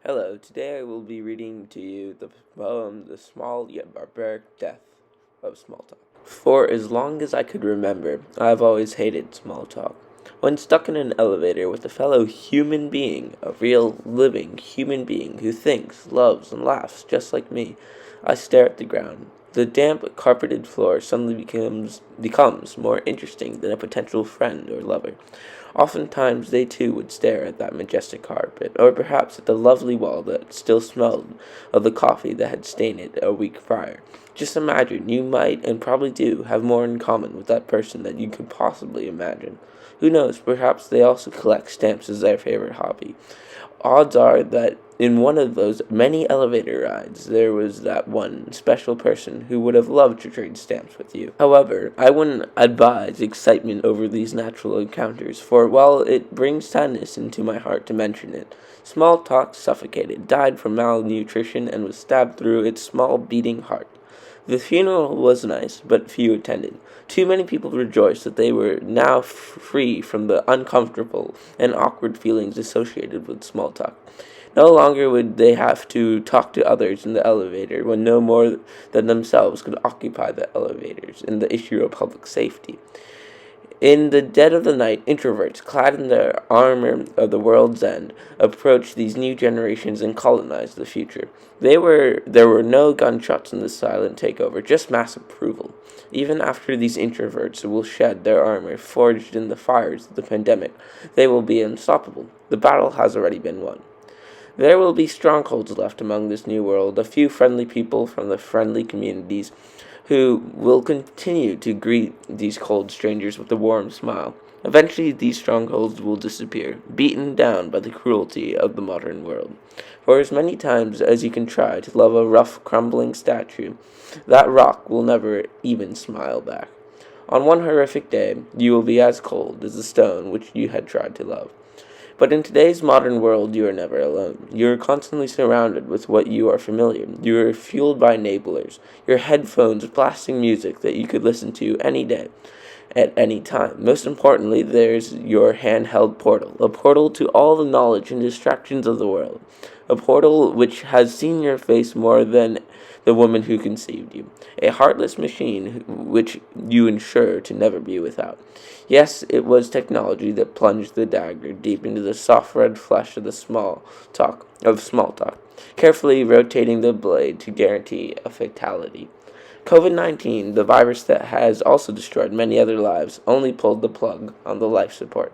Hello, today I will be reading to you the poem The Small Yet Barbaric Death of Small Talk. For as long as I could remember, I have always hated small talk. When stuck in an elevator with a fellow human being, a real, living human being who thinks, loves, and laughs just like me, I stare at the ground. The damp, carpeted floor suddenly becomes more interesting than a potential friend or lover. Oftentimes they too would stare at that majestic carpet, or perhaps at the lovely wall that still smelled of the coffee that had stained it a week prior. Just imagine, you might, and probably do, have more in common with that person than you could possibly imagine. Who knows, perhaps they also collect stamps as their favorite hobby. Odds are that in one of those many elevator rides, there was that one special person who would have loved to trade stamps with you. However, I wouldn't advise excitement over these natural encounters, for while it brings sadness into my heart to mention it, Small Talk suffocated, died from malnutrition, and was stabbed through its small beating heart. The funeral was nice, but few attended. Too many people rejoiced that they were now free from the uncomfortable and awkward feelings associated with small talk. No longer would they have to talk to others in the elevator when no more than themselves could occupy the elevators in the issue of public safety. In the dead of the night, introverts, clad in the armor of the world's end, approached these new generations and colonized the future. There were no gunshots in this silent takeover, just mass approval. Even after these introverts will shed their armor, forged in the fires of the pandemic, they will be unstoppable. The battle has already been won. There will be strongholds left among this new world, a few friendly people from the friendly communities who will continue to greet these cold strangers with a warm smile. Eventually, these strongholds will disappear, beaten down by the cruelty of the modern world. For as many times as you can try to love a rough, crumbling statue, that rock will never even smile back. On one horrific day, you will be as cold as the stone which you had tried to love. But in today's modern world, you are never alone. You are constantly surrounded with what you are familiar. You are fueled by enablers. Your headphones blasting music that you could listen to any day, at any time. Most importantly, there's your handheld portal, a portal to all the knowledge and distractions of the world, a portal which has seen your face more than the woman who conceived you, a heartless machine which you ensure to never be without. Yes, it was technology that plunged the dagger deep into the soft red flesh of small talk, carefully rotating the blade to guarantee a fatality. COVID-19, the virus that has also destroyed many other lives, only pulled the plug on the life support.